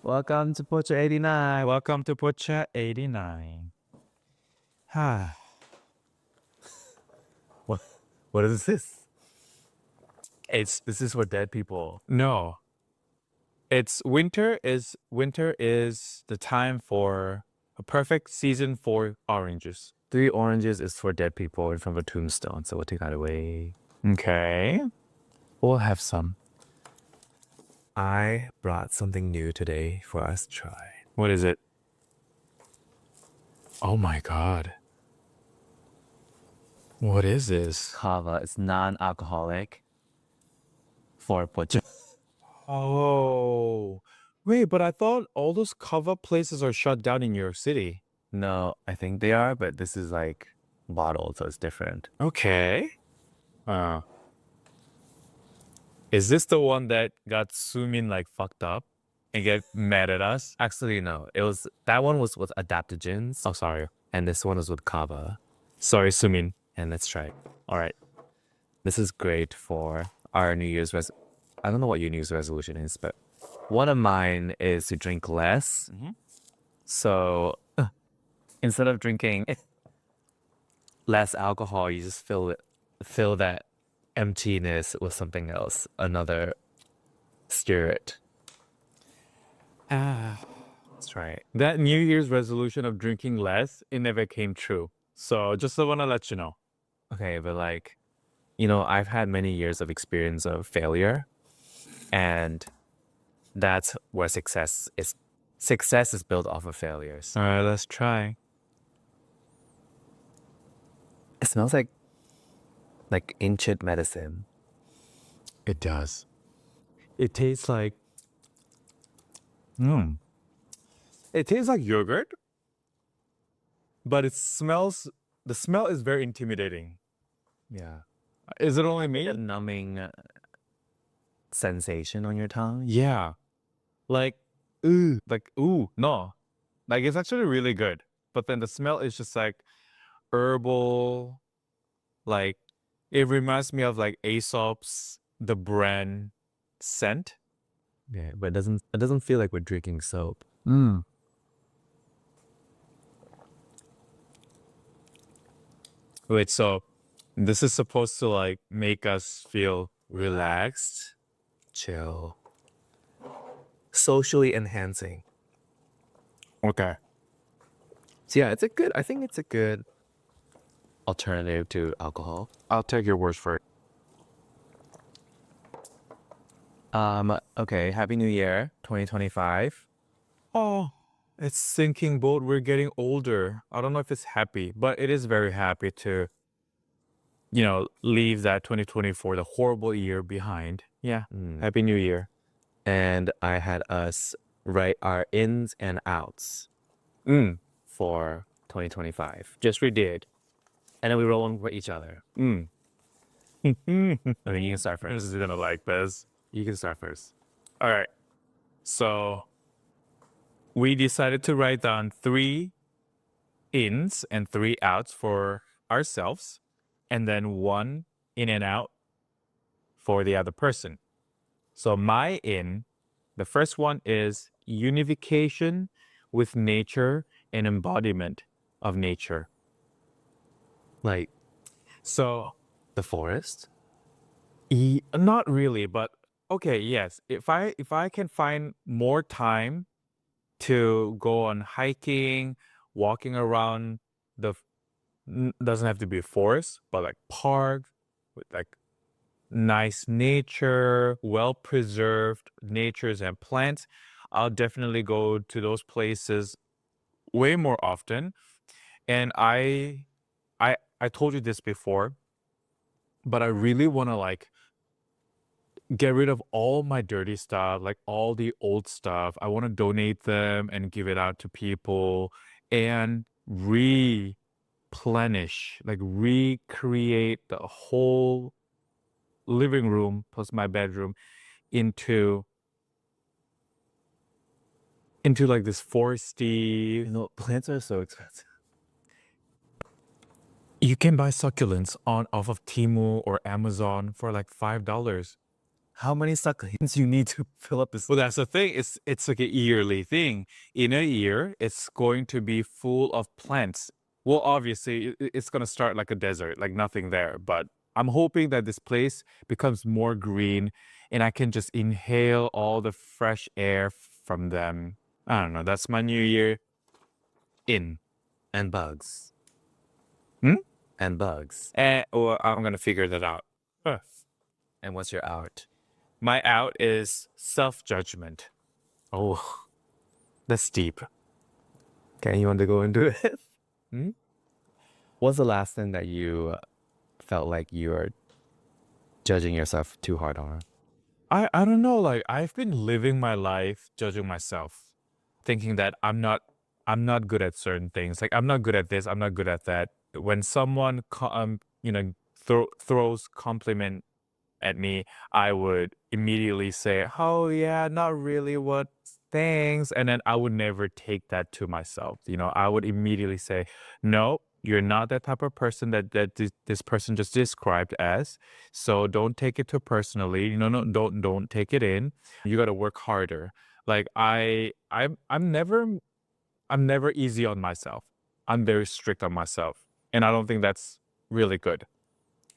Welcome to Pocha89. Welcome to Pocha89. What, what is this? This is for dead people. No. It's winter is the time for a perfect season for oranges. 3 oranges is for dead people in front of a tombstone, so we'll take that away. Okay. We'll have some. I brought something new today for us to try. What is it? Oh my god. What is this? Kava. It's non-alcoholic for Pocha. Oh. Wait, but I thought all those kava places are shut down in your city. No, I think they are, but this is like bottled, so it's different. Okay. Is this the one that got Sumin like fucked up and get mad at us? Actually, no. That one was with adaptogens. Oh, sorry. And this one is with kava. Sorry, Sumin. And let's try it. All right. This is great for our New Year's I don't know what your New Year's resolution is, but one of mine is to drink less. So instead of drinking less alcohol, you just fill that emptiness with something else, another spirit. Let's try it. That New Year's resolution of drinking less, it never came true. So just want to let you know. Okay, but like, I've had many years of experience of failure, and that's where success is. Success is built off of failures. All right, let's try. It smells like ancient medicine. It does. It tastes like It tastes like yogurt, but the smell is very intimidating. Yeah. Is it only me? A numbing sensation on your tongue. Yeah. Like, ooh, no. Like, it's actually really good. But then the smell is just like herbal. Like, it reminds me of like Aesop's The Brand scent. Yeah, but it doesn't feel like we're drinking soap. Wait, so this is supposed to like make us feel relaxed? Chill. Socially enhancing. Okay. So yeah, I think it's a good alternative to alcohol. I'll take your words for it. Okay, Happy New Year, 2025. Oh, it's sinking boat. We're getting older. I don't know if it's happy, but it is very happy to, leave that 2024, the horrible year behind. Yeah. Happy New Year. And I had us write our ins and outs for 2025. Yes, we did. And then we roll on for each other. I mean, you can start This first. is gonna like Bez. You can start first. All right. So we decided to write down 3 ins and 3 outs for ourselves, and then 1 in and out for the other person. So my in, the first one is unification with nature and embodiment of nature. Like So the forest. not really, but okay, yes. If I can find more time to go on hiking, walking around doesn't have to be a forest, but like park with like nice nature, well preserved natures and plants, I'll definitely go to those places way more often. And I told you this before, but I really want to like get rid of all my dirty stuff, like all the old stuff. I want to donate them and give it out to people and replenish, like recreate the whole living room plus my bedroom into like this foresty. Plants are so expensive. You can buy succulents off of Temu or Amazon for like $5. How many succulents you need to fill up this? Well, that's the thing. It's like a yearly thing. In a year, it's going to be full of plants. Well, obviously, it's gonna start like a desert, like nothing there. But I'm hoping that this place becomes more green, and I can just inhale all the fresh air from them. I don't know. That's my new year. In. And bugs. Hmm? And bugs. Or I'm gonna figure that out. Huh. And what's your out? My out is self-judgment. Oh, that's deep. Okay, you want to go into it? Hmm? What's the last thing that you felt like you were judging yourself too hard on? I don't know, like I've been living my life judging myself, thinking that I'm not good at certain things. Like I'm not good at this, I'm not good at that. When someone throws compliment at me, I would immediately say, "Oh yeah, not really what thanks." And then I would never take that to myself. I would immediately say, "No, you're not that type of person that this person just described as. So don't take it too personally. No, don't take it in. You got to work harder." Like I'm never easy on myself. I'm very strict on myself, and I don't think that's really good.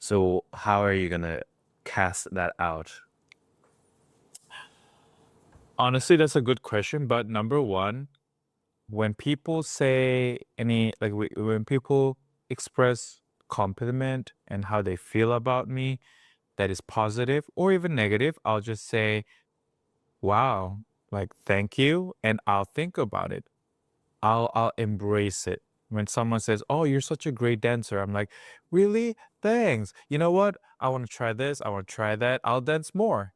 So how are you gonna cast that out? Honestly, that's a good question. But number one, when people say when people express compliment and how they feel about me, that is positive or even negative, I'll just say, wow, like, thank you. And I'll think about it. I'll embrace it. When someone says, "Oh, you're such a great dancer," I'm like, "Really? Thanks. You know what? I want to try this. I want to try that. I'll dance more.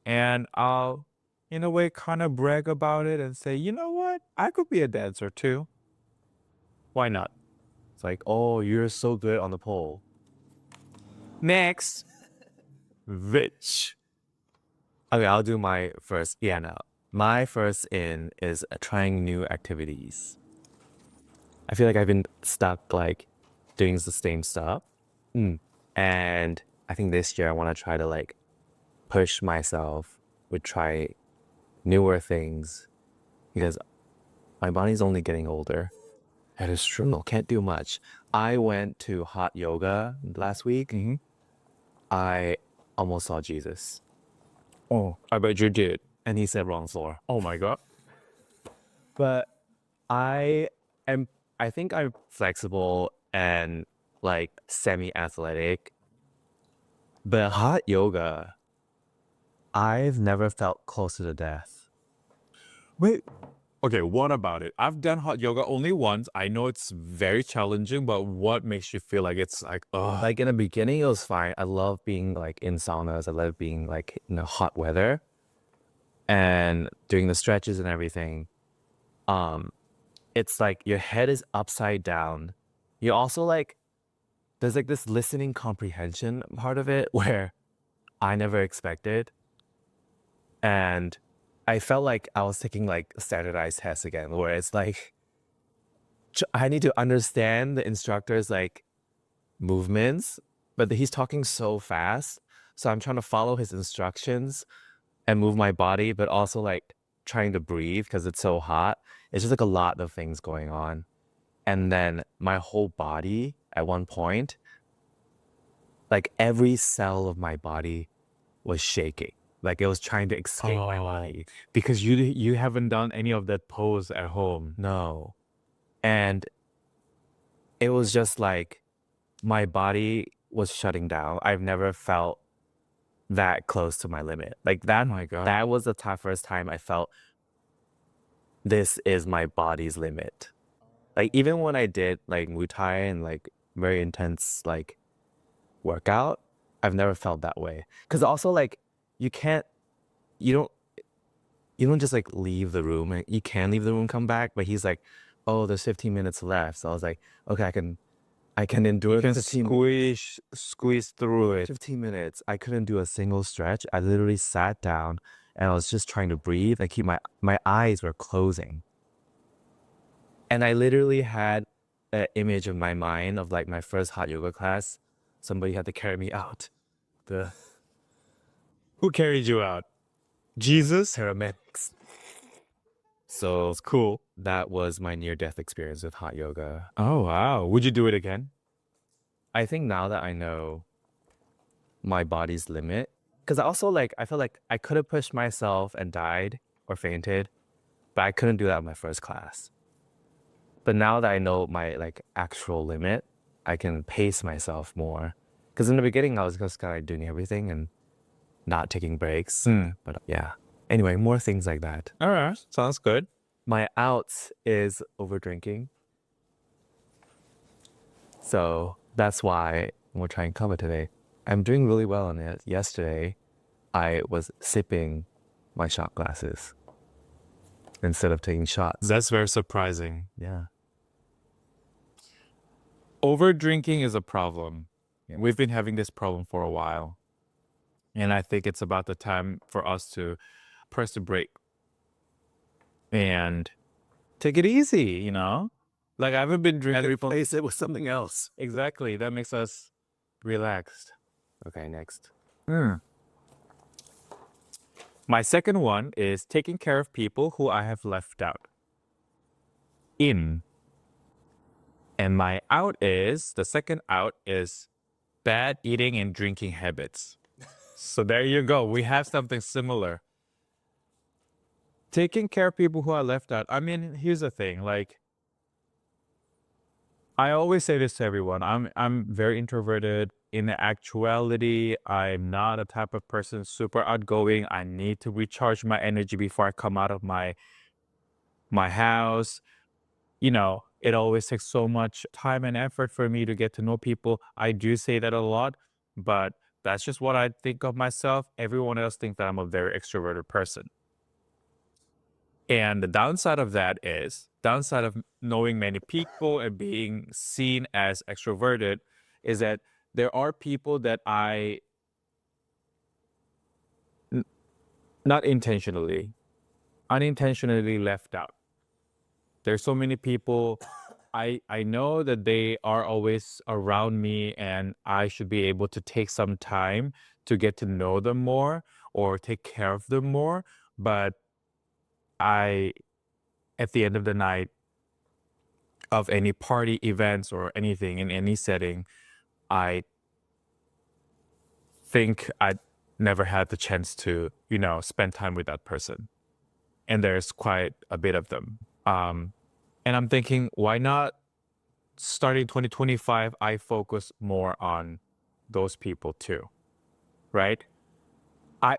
And I'll, in a way, kind of brag about it and say, you know what? I could be a dancer too. Why not? It's like, oh, you're so good on the pole. Next. Rich. Okay, I'll do my first. Yeah, no. My first in is trying new activities. I feel like I've been stuck like doing the same stuff. And I think this year I want to try to like push myself with try newer things because my body's only getting older. That is true. Can't do much. I went to hot yoga last week. Mm-hmm. I almost saw Jesus. Oh, I bet you did. And he said wrong floor. Oh my God. But I am I think I'm flexible and like semi-athletic. But hot yoga, I've never felt closer to death. Wait. Okay, what about it? I've done hot yoga only once. I know it's very challenging, but what makes you feel like it's like, ugh? Like in the beginning, it was fine. I love being like in saunas. I love being like in the hot weather and doing the stretches and everything. It's like your head is upside down. You also like there's like this listening comprehension part of it where I never expected. And I felt like I was taking like standardized tests again, where it's like I need to understand the instructor's like movements, but he's talking so fast. So I'm trying to follow his instructions and move my body, but also like trying to breathe because it's so hot. It's just like a lot of things going on. And then my whole body at one point, like every cell of my body was shaking. Like it was trying to escape my body. Because you haven't done any of that pose at home. No. And it was just like my body was shutting down. I've never felt that close to my limit. Like that, Oh my God. that was the first time I felt this is my body's limit. Like even when I did like Muay Thai and like very intense like workout, I've never felt that way. Cause also like you can't, you don't, you don't just like leave the room. You can leave the room, come back, but he's like, oh, there's 15 minutes left. So I was like, okay, I can endure You can 15 squeeze through it. 15 minutes. I couldn't do a single stretch. I literally sat down and I was just trying to breathe and keep my eyes were closing. And I literally had an image of my mind of like my first hot yoga class. Somebody had to carry me out Who carried you out? Jesus? Paramedics. So It's cool. that was my near-death experience with hot yoga. Oh, wow. Would you do it again? I think now that I know my body's limit, because I also I feel like I could have pushed myself and died or fainted, but I couldn't do that in my first class. But now that I know my actual limit, I can pace myself more. Because in the beginning, I was just kind of doing everything and not taking breaks. But yeah. Anyway, more things like that. All right. Sounds good. My outs is over drinking. So that's why we're trying to cover today. I'm doing really well on it. Yesterday, I was sipping my shot glasses instead of taking shots. That's very surprising. Yeah. Over drinking is a problem. Yeah. We've been having this problem for a while. And I think it's about the time for us to press the brake and take it easy, you know? Like I haven't been drinking. And replace it with something else. Exactly. That makes us relaxed. Okay, next. My second one is taking care of people who I have left out. In. And my out is, the second out is bad eating and drinking habits. So there you go. We have something similar. Taking care of people who are left out. I mean, here's the thing. Like, I always say this to everyone. I'm very introverted. In actuality, I'm not a type of person super outgoing. I need to recharge my energy before I come out of my house. You know, it always takes so much time and effort for me to get to know people. I do say that a lot, but that's just what I think of myself. Everyone else thinks that I'm a very extroverted person. And the downside of that is, downside of knowing many people and being seen as extroverted is that there are people that not intentionally, unintentionally left out. There's so many people I know that they are always around me and I should be able to take some time to get to know them more or take care of them more, but at the end of the night of any party events or anything in any setting, I think I never had the chance to, spend time with that person. And there's quite a bit of them. And I'm thinking, why not starting 2025, I focus more on those people too, right?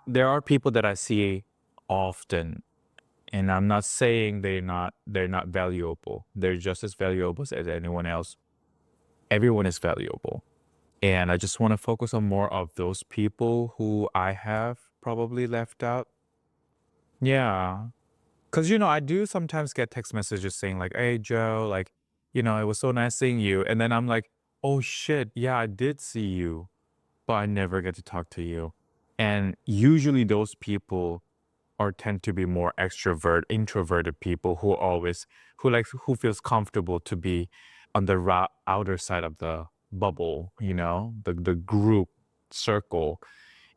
There are people that I see often, and I'm not saying they're not valuable. They're just as valuable as anyone else. Everyone is valuable. And I just want to focus on more of those people who I have probably left out. Yeah. Because, I do sometimes get text messages saying like, hey, Joe, like, it was so nice seeing you. And then I'm like, oh, shit. Yeah, I did see you, but I never get to talk to you. And usually those people tend to be more introverted people who feels comfortable to be on the outer side of the bubble, the group circle.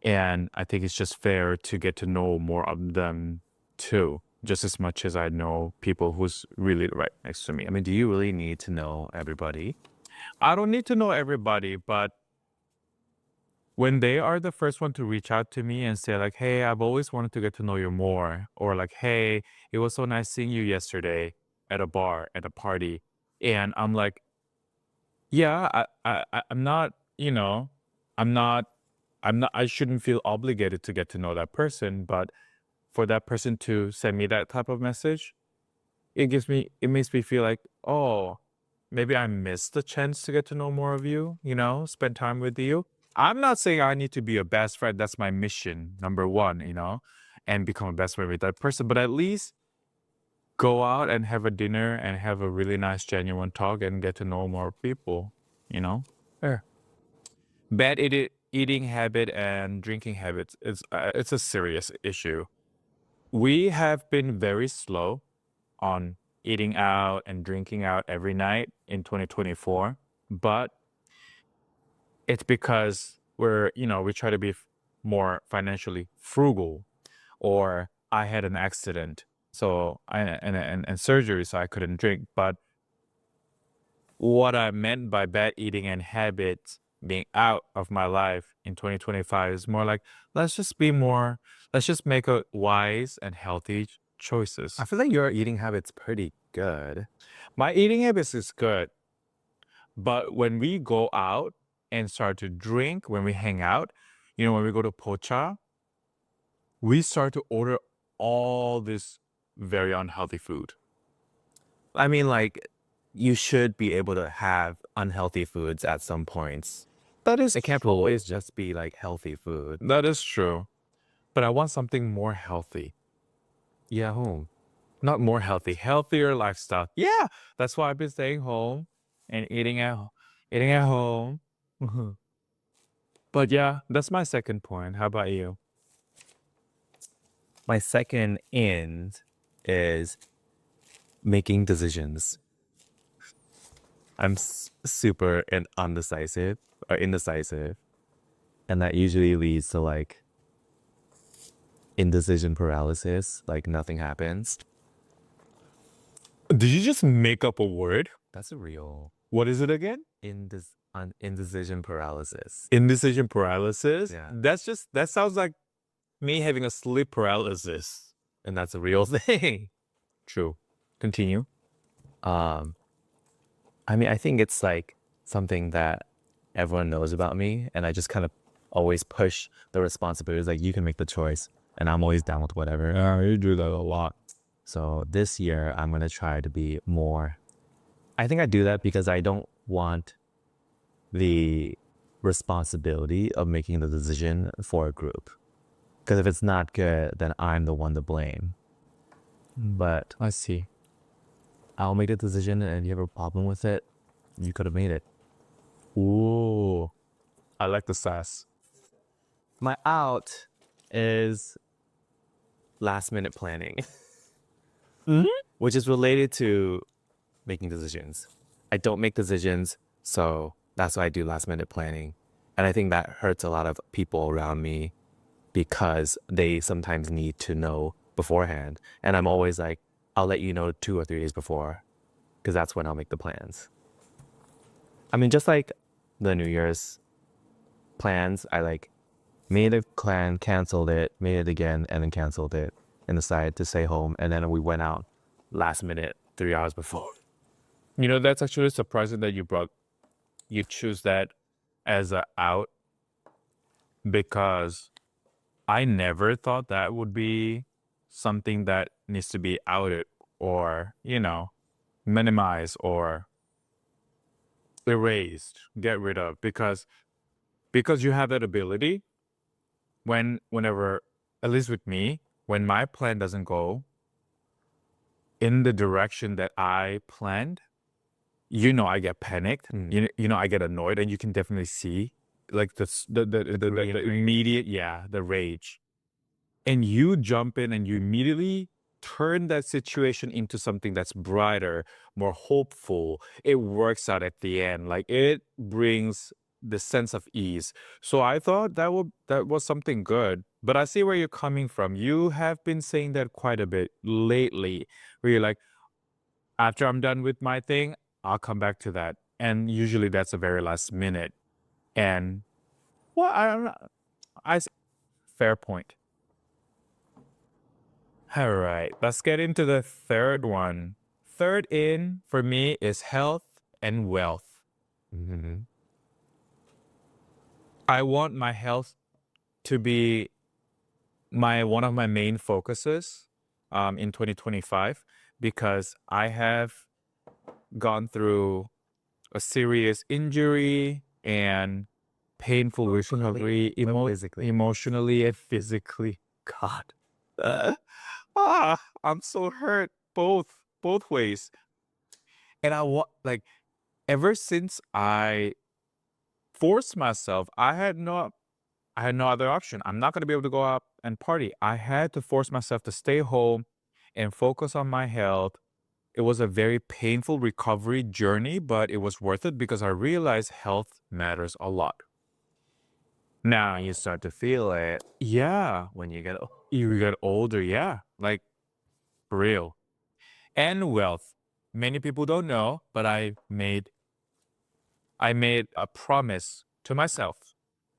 And I think it's just fair to get to know more of them too, just as much as I know people who's really right next to me. I mean, do you really need to know everybody? I don't need to know everybody, but when they are the first one to reach out to me and say like, hey, I've always wanted to get to know you more, or like, hey, it was so nice seeing you yesterday at a bar, at a party. And I'm like, yeah, I'm not, I shouldn't feel obligated to get to know that person, but for that person to send me that type of message, it makes me feel like, oh, maybe I missed the chance to get to know more of you, spend time with you. I'm not saying I need to be a best friend. That's my mission, number one, and become a best friend with that person. But at least go out and have a dinner and have a really nice, genuine talk and get to know more people, Sure. Bad eating habit and drinking habits, it's a serious issue. We have been very slow on eating out and drinking out every night in 2024, but it's because we try to be more financially frugal, or I had an accident, so and surgery, so I couldn't drink. But what I meant by bad eating and habits being out of my life in 2025 is more like, let's just make a wise and healthy choices. I feel like your eating habit's pretty good. My eating habits is good, but when we go out and start to drink, when we hang out, when we go to Pocha, we start to order all this very unhealthy food. I mean, like, you should be able to have unhealthy foods at some points. That is It can't true. always just be like healthy food. That is true. But I want something more healthy. Yeah, home. Not more healthy, healthier lifestyle. Yeah, that's why I've been staying home and eating at home. But yeah, that's my second point. How about you? My second end is making decisions. I'm super indecisive, and that usually leads to like indecision paralysis. Like nothing happens. Did you just make up a word? That's a real What is it again? indecision paralysis. Indecision paralysis? Yeah. That sounds like me having a sleep paralysis. And that's a real thing. True. Continue. I mean, I think it's like something that everyone knows about me, and I just kind of always push the responsibilities. Like, you can make the choice, and I'm always down with whatever. Yeah, you do that a lot. So this year, I'm gonna try to be more. I think I do that because I don't want the responsibility of making the decision for a group. Because if it's not good, then I'm the one to blame. But I see. I'll make the decision, and if you have a problem with it, you could have made it. Ooh, I like the sass. My out is last minute planning, which is related to making decisions. I don't make decisions, so that's why I do last minute planning. And I think that hurts a lot of people around me because they sometimes need to know beforehand. And I'm always like, I'll let you know 2 or 3 days before, because that's when I'll make the plans. I mean, just like the New Year's plans, I like made a plan, canceled it, made it again, and then canceled it, and decided to stay home. And then we went out last minute, 3 hours before. That's actually surprising that you choose that as a out, because I never thought that would be something that needs to be outed or, minimized or erased, get rid of, because you have that ability. Whenever, at least with me, when my plan doesn't go in the direction that I planned, I get panicked. I get annoyed, and you can definitely see like the immediate, the rage. And you jump in and you immediately turn that situation into something that's brighter, more hopeful. It works out at the end. Like, it brings the sense of ease. So I thought that was something good. But I see where you're coming from. You have been saying that quite a bit lately, where you're like, after I'm done with my thing, I'll come back to that. And usually that's a very last minute. And well, I don't know. Fair point. All right, let's get into the third one. Third in for me is health and wealth. I want my health to be one of my main focuses in 2025, because I have gone through a serious injury and painful recovery, emotionally and physically. God. I'm so hurt both ways. And I want, like, ever since I forced myself, I had no other option. I'm not going to be able to go out and party. I had to force myself to stay home and focus on my health. It was a very painful recovery journey, but it was worth it because I realized health matters a lot. Now, You start to feel it yeah, when you get you get older, yeah, like for real. And wealth. Many people don't know, but I made a promise to myself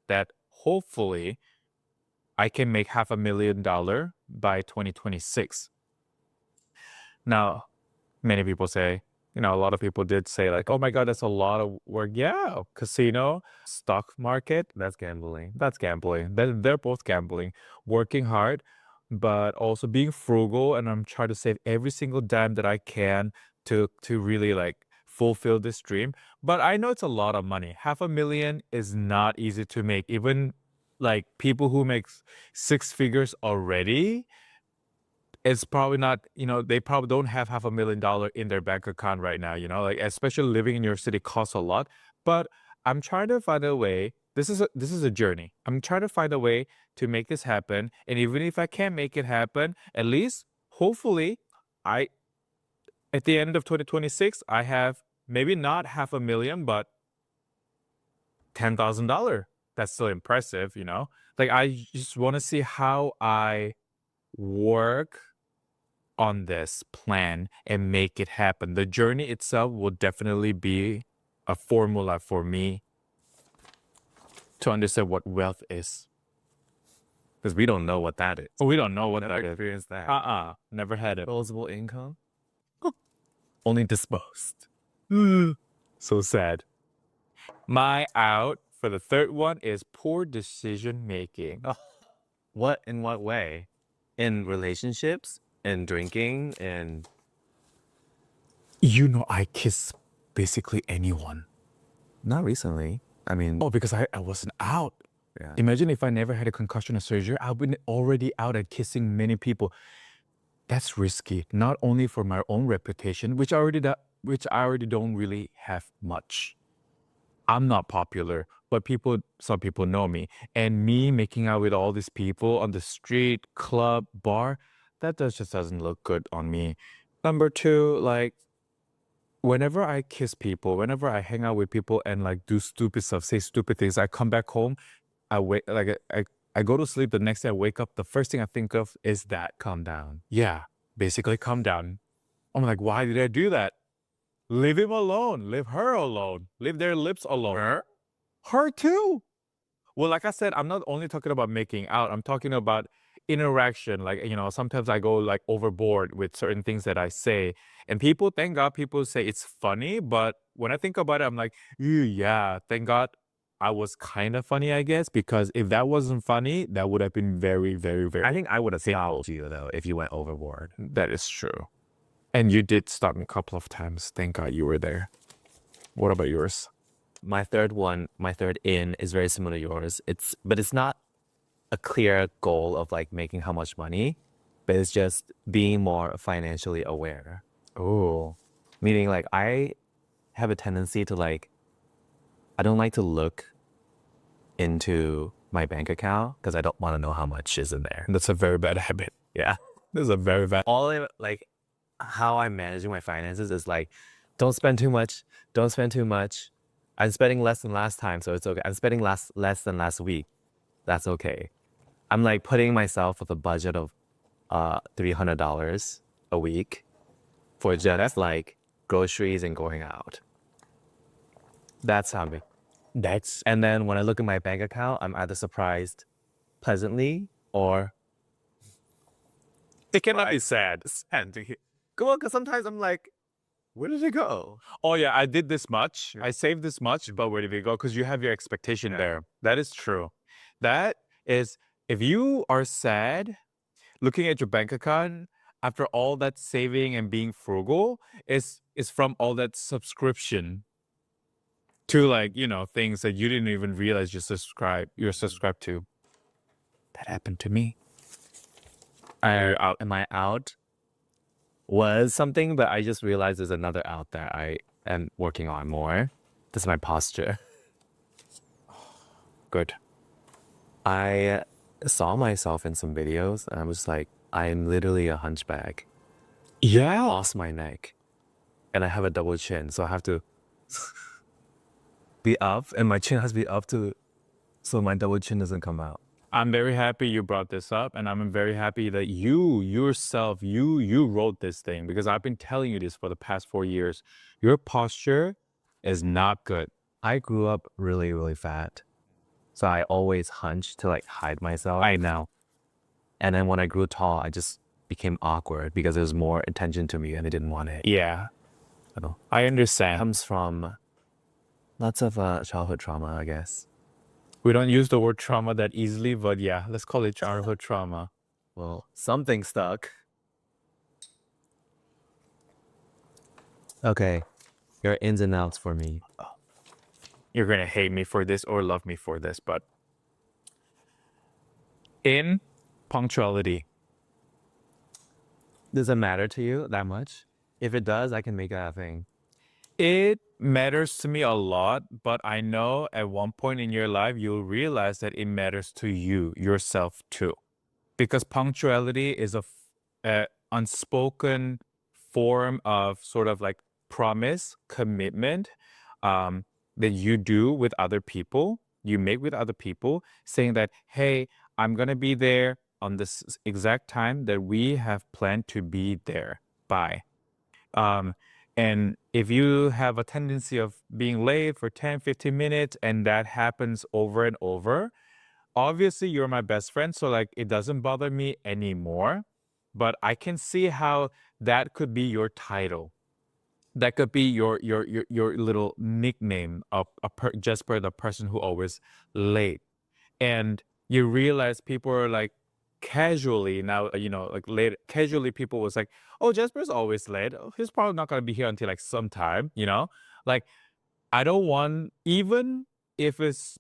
that hopefully I can make $500,000 by 2026. Now, many people say, a lot of people did say like, oh my God, that's a lot of work. Yeah, casino, stock market, that's gambling. that's gambling. They're both gambling, working hard, but also being frugal. And I'm trying to save every single dime that I can to really like fulfill this dream. But I know it's a lot of money. $500,000 is not easy to make. Even like people who make six figures already, it's probably not, they probably don't have $500,000 in their bank account right now, like especially living in your city costs a lot. But I'm trying to find a way. This is a journey. I'm trying to find a way to make this happen. And even if I can't make it happen, at least hopefully I at the end of 2026, I have maybe not $500,000, but $10,000. That's still impressive, Like I just want to see how I work on this plan and make it happen. The journey itself will definitely be a formula for me to understand what wealth is. Because we don't know what that is. We don't know what Never that is. experienced that. Never had it. Disposable income? Only disposed. So sad. My out for the third one is poor decision making. In what way? In relationships? In drinking? In I kiss basically anyone. not recently. I mean, Oh, because I wasn't out. yeah. Imagine if I never had a concussion or surgery, I've been already out at kissing many people. That's risky, not only for my own reputation, which I already don't really have much. I'm not popular, but some people know me. And me making out with all these people on the street, club, bar, just doesn't look good on me. Number two, like whenever I kiss people, whenever I hang out with people and like do stupid stuff, say stupid things, I come back home, I go to sleep, the next day I wake up, the first thing I think of is that. Calm down. Yeah, basically calm down. I'm like, why did I do that? Leave him alone. Leave her alone. Leave their lips alone. Her too. Well, like I said, I'm not only talking about making out. I'm talking about interaction. Like, sometimes I go like overboard with certain things that I say. And thank God people say it's funny. But when I think about it, I'm like, yeah, thank God I was kind of funny, I guess. Because if that wasn't funny, that would have been very, very, very. I think I would have fouled you though if you went overboard. That is true. And you did stop me a couple of times. Thank God you were there. What about yours? My third in is very similar to yours. But it's not a clear goal of like making how much money, but it's just being more financially aware. Oh, Meaning like I have a tendency to like, I don't like to look into my bank account because I don't want to know how much is in there. that's a very bad habit. Yeah. That's a very bad. All of like how I'm managing my finances is like, don't spend too much. Don't spend too much. I'm spending less than last time, so it's okay. I'm spending less than last week. That's okay. I'm like putting myself with a budget of $300 a week for just like groceries and going out. That's how me. And then when I look at my bank account, I'm either surprised pleasantly or It cannot be sad. Come on, because sometimes I'm like, where did it go? Oh yeah, I did this much. I saved this much, but where did it go? Because you have your expectation there. That is true. That is, if you are sad, looking at your bank account after all that saving and being frugal is from all that subscription to like, things that you didn't even realize you're subscribed to. That happened to me. Am I out? Was something, but I just realized there's another out that I am working on more. This is my posture. Good. I saw myself in some videos and I was like, I'm literally a hunchback. Yeah. Lost my neck. And I have a double chin, so I have to be up and my chin has to be up to So my double chin doesn't come out. I'm very happy you brought this up, and I'm very happy that you yourself, you wrote this thing, because I've been telling you this for the past 4 years. Your posture is not good. I grew up really, really fat. So I always hunched to like hide myself. I know. And then when I grew tall, I just became awkward because there was more attention to me and I didn't want it. Yeah, I don't know. I understand. Comes from lots of childhood trauma, I guess. We don't use the word trauma that easily, but yeah, let's call it childhood trauma. Well, something stuck. Okay, your ins and outs for me. You're gonna hate me for this or love me for this, but in punctuality. Does it matter to you that much? If it does, I can make that a thing. It matters to me a lot, but I know at one point in your life, you'll realize that it matters to you, yourself too. Because punctuality is a unspoken form of sort of like promise, commitment that you do with other people, you make with other people, saying that, hey, I'm going to be there on this exact time that we have planned to be there by. And if you have a tendency of being late for 10, 15 minutes and that happens over and over, obviously you're my best friend, so like it doesn't bother me anymore. But I can see how that could be your title. That could be your little nickname of Jesper, the person who always late. And you realize people are like casually now, like late casually people was like, oh, Jesper's always late. Oh, he's probably not gonna be here until like sometime, Like I don't want, even if it's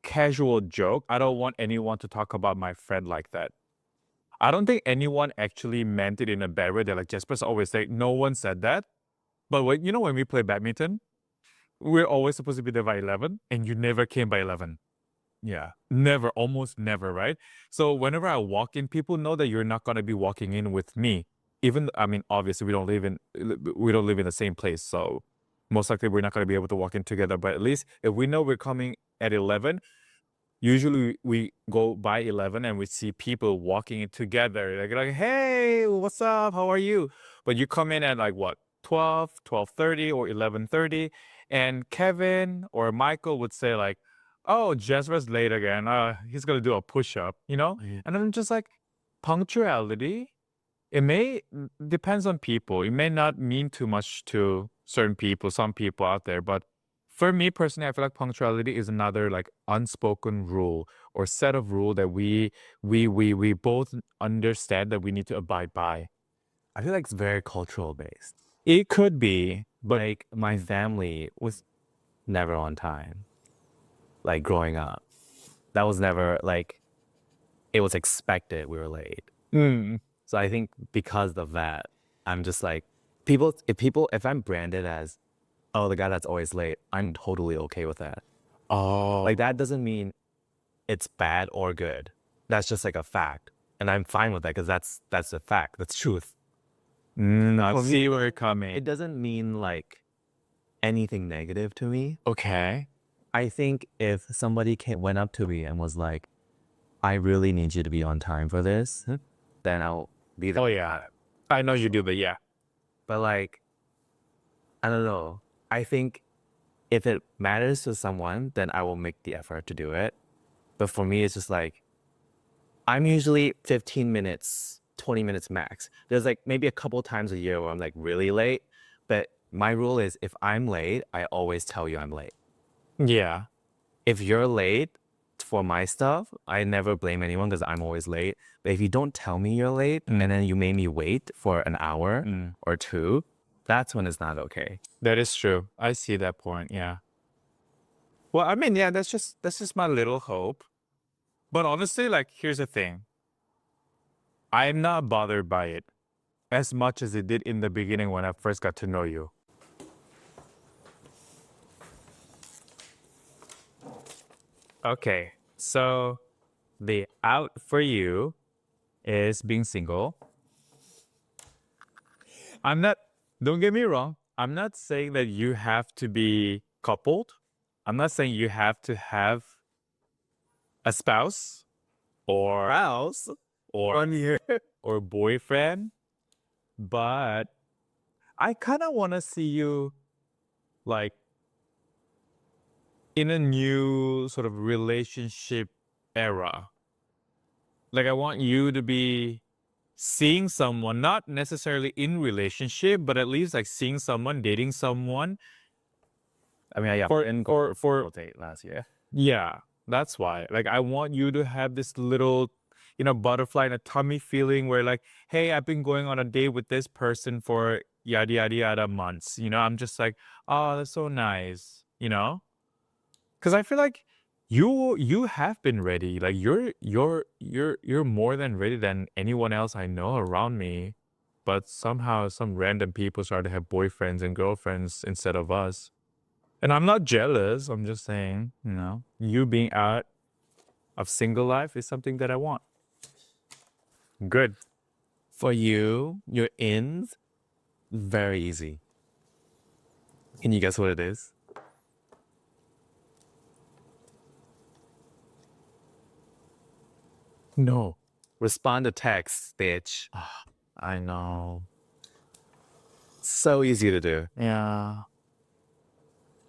casual joke, I don't want anyone to talk about my friend like that. I don't think anyone actually meant it in a bad way. They're like, Jesper's always late. No one said that. But when we play badminton, we're always supposed to be there by 11, and you never came by 11. Yeah, never, almost never, right? So whenever I walk in, people know that you're not gonna be walking in with me. Even, I mean, obviously we don't live in the same place, so most likely we're not gonna be able to walk in together. But at least if we know we're coming at 11, usually we go by 11 and we see people walking in together. Like, hey, what's up? How are you? But you come in at like what, 12, 12:30 or 11:30, and Kevin or Michael would say like, oh, Jesper's late again. He's gonna do a push-up, Yeah. And I'm just like, punctuality, depends on people. It may not mean too much to certain people, some people out there, but for me personally, I feel like punctuality is another like unspoken rule or set of rule that we both understand that we need to abide by. I feel like it's very cultural based. It could be, but Like my family was never on time. Like growing up, that was never like, it was expected we were late. So I think because of that, I'm just like, if I'm branded as, oh, the guy that's always late, I'm totally okay with that. oh, Like that doesn't mean it's bad or good. That's just like a fact. And I'm fine with that because that's a fact. That's truth. I For me, see where you're coming. It doesn't mean like anything negative to me. Okay. I think if somebody went up to me and was like, I really need you to be on time for this, then I'll be there. Oh yeah, I know you do, but yeah. But like, I don't know. I think if it matters to someone, then I will make the effort to do it. But for me, it's just like, I'm usually 15 minutes, 20 minutes max. There's like maybe a couple times a year where I'm like really late. But my rule is if I'm late, I always tell you I'm late. Yeah. If you're late for my stuff, I never blame anyone because I'm always late. But if you don't tell me you're late and then you made me wait for an hour or two, that's when it's not okay. That is true. I see that point. Yeah. Well, I mean, yeah, that's just my little hope. But honestly, like, here's the thing. I'm not bothered by it as much as it did in the beginning when I first got to know you. Okay, so the out for you is being single. Don't get me wrong, I'm not saying that you have to be coupled. I'm not saying you have to have a spouse or Spouse? or 1 year? or boyfriend, but I kind of want to see you like in a new sort of relationship era. Like I want you to be seeing someone, not necessarily in relationship, but at least like seeing someone, dating someone. I mean, yeah, For- in or for- date last year. Yeah, that's why. Like I want you to have this little, butterfly in a tummy feeling where like, hey, I've been going on a date with this person for yada yada yada months. I'm just like, oh, that's so nice. Because I feel like you have been ready. Like you're more than ready than anyone else I know around me. But somehow some random people start to have boyfriends and girlfriends instead of us. And I'm not jealous. I'm just saying, you being out of single life is something that I want. Good. For you, your ins, very easy. Can you guess what it is? No. Respond to text, bitch. I know. So easy to do. Yeah.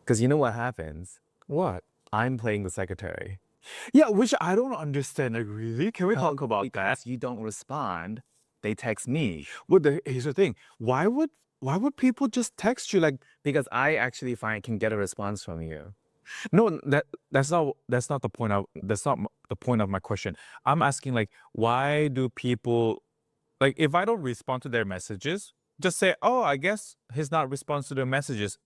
Because you know what happens? What? I'm playing the secretary. Yeah, which I don't understand. Like, really? Can we talk about that? Because you don't respond, they text me. Well, here's the thing. Why would people just text you like? Because I actually can get a response from you. No, that's not the point of the point of my question. I'm asking like, why do people like if I don't respond to their messages, just say, oh, I guess he's not responding to their messages,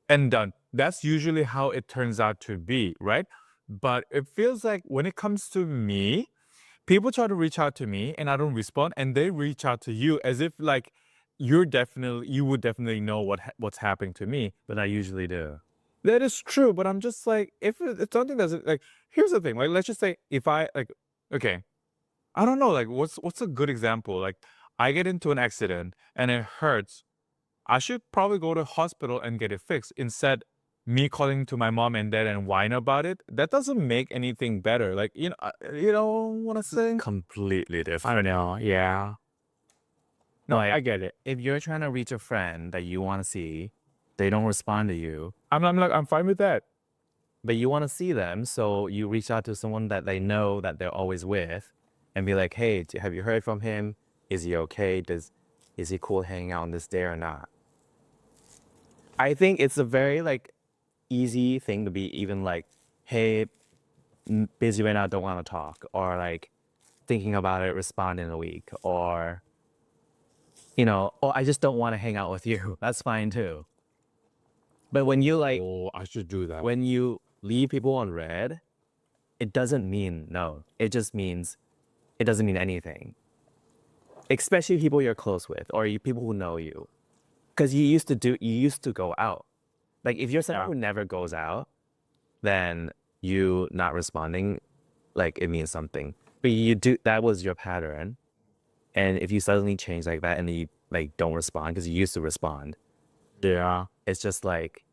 and done. That's usually how it turns out to be, right? But it feels like when it comes to me, people try to reach out to me and I don't respond, and they reach out to you as if like you would definitely know what's happening to me. But I usually do. That is true, but I'm just like, if something doesn't like, here's the thing, like, let's just say if I like, okay, I don't know, like, what's a good example? Like, I get into an accident and it hurts. I should probably go to hospital and get it fixed instead me calling to my mom and dad and whine about it. That doesn't make anything better. Like, you know what I'm saying? Completely different. I don't know. Yeah. No, I get it. If you're trying to reach a friend that you want to see, they don't respond to you, I'm fine with that. but you want to see them, so you reach out to someone that they know that they're always with and be like, hey, have you heard from him? Is he okay? Is he cool hanging out on this day or not? I think it's a very like easy thing to be even like, hey, busy right now, don't want to talk, or like thinking about it, respond in a week, or oh, I just don't want to hang out with you. That's fine too. But when you like, Oh, I should do that. when you leave people on red, it doesn't mean no. It just means it doesn't mean anything. Especially people you're close with or people who know you. Because you used to go out. Like if you're someone Yeah. who never goes out, then you not responding, like it means something. But that was your pattern. And if you suddenly change like that and you like don't respond because you used to respond, Yeah. it's just like,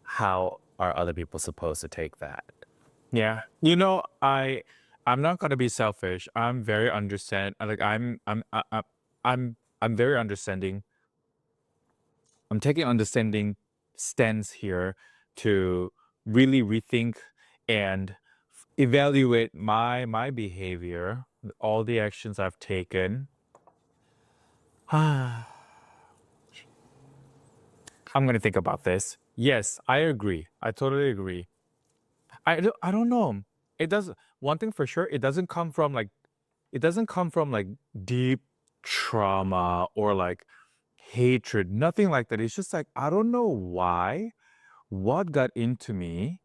how are other people supposed to take that? Yeah. I'm not gonna be selfish. I'm very like I'm very understanding. I'm taking understanding stance here to really rethink and evaluate my behavior, all the actions I've taken. I'm gonna think about this. Yes, I agree. I totally agree. I don't know. It does one thing for sure, it doesn't come from like deep trauma or like hatred, nothing like that. It's just like I don't know what got into me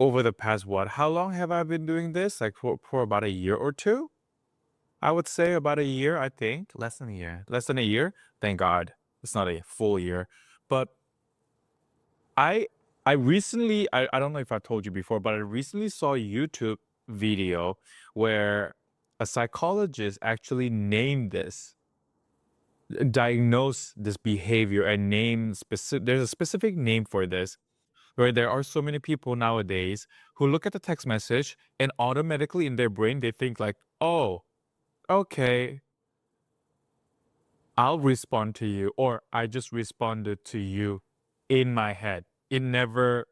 over the past how long have I been doing this? Like for about a year or two? I would say about a year, I think. Less than a year. Less than a year. Thank God. It's not a full year. But I recently I don't know if I told you before, but I recently saw a YouTube video where a psychologist actually diagnosed this behavior and there's a specific name for this. right? There are so many people nowadays who look at the text message and automatically in their brain, they think like, oh, okay, I'll respond to you, or I just responded to you in my head. It never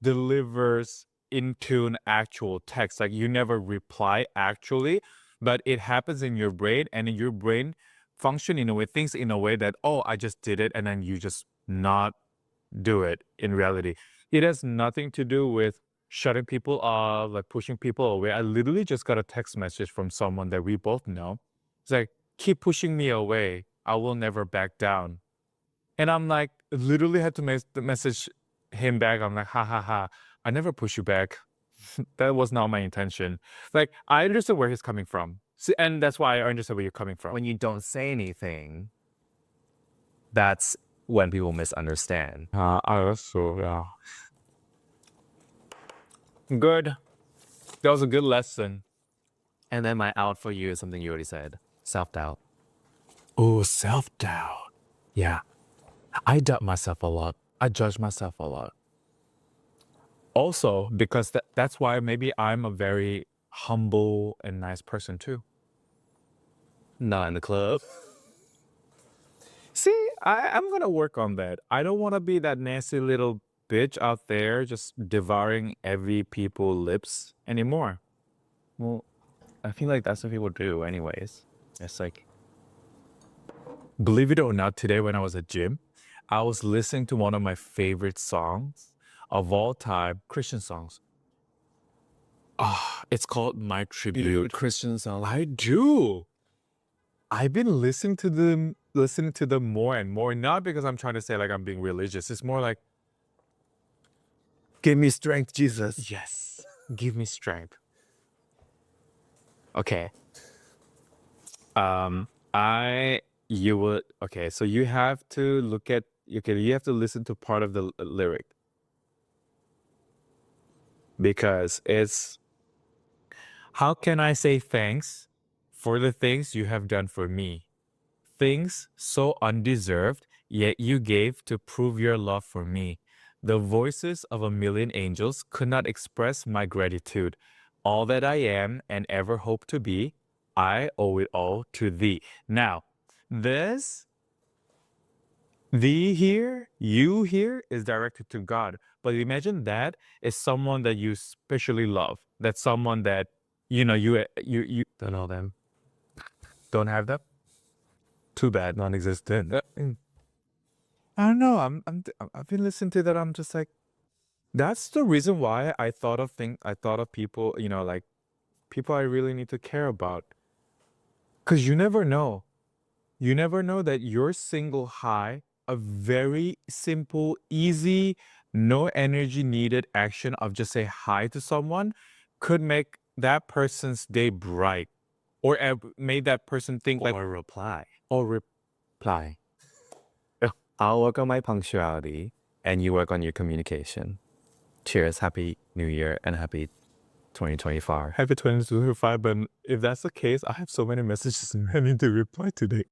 delivers into an actual text. Like you never reply actually, but it happens in your brain, and in your brain function in a way, thinks in a way that, oh, I just did it, and then you just not do it in reality. It has nothing to do with shutting people off, like pushing people away. I literally just got a text message from someone that we both know. It's like, keep pushing me away. I will never back down. And I'm like, literally had to message him back. I'm like, ha ha ha. I never push you back. That was not my intention. Like, I understand where he's coming from. And that's why I understand where you're coming from. When you don't say anything, that's when people misunderstand. So yeah. Good. That was a good lesson. And then my out for you is something you already said. Self-doubt. Oh, self-doubt. Yeah. I doubt myself a lot. I judge myself a lot. Also, because that's why maybe I'm a very humble and nice person too. Not in the club. See, I'm gonna work on that. I don't want to be that nasty little bitch out there just devouring every people's lips anymore. Well, I feel like that's what people do anyways. It's like, Believe it or not, today when I was at gym, I was listening to one of my favorite songs of all time, Christian songs. It's called My Tribute. Christian song. I do. I've been listening to them more and more, not because I'm trying to say like I'm being religious. It's more like, Give me strength, Jesus. yes, give me strength. Okay. So you have to look at, you have to listen to part of the lyric. Because it's, how can I say thanks for the things you have done for me? Things so undeserved, yet you gave to prove your love for me. The voices of a million angels could not express my gratitude. All that I am and ever hope to be, I owe it all to thee. Now, this, thee here, you here is directed to God. But imagine that is someone that you especially love. That's someone that, you Don't know them. don't have them. Too bad. Non-existent. I don't know. I've been listening to that. I'm just like, that's the reason why I thought of people, like people I really need to care about. Cause you never know. You never know that your single high, a very simple, easy, no energy needed action of just say hi to someone could make that person's day bright. Or made that person think like, Or reply. oh, reply. I'll work on my punctuality and you work on your communication. Cheers. Happy New Year and happy 2024. Happy 2025, but if that's the case, I have so many messages I need to reply today.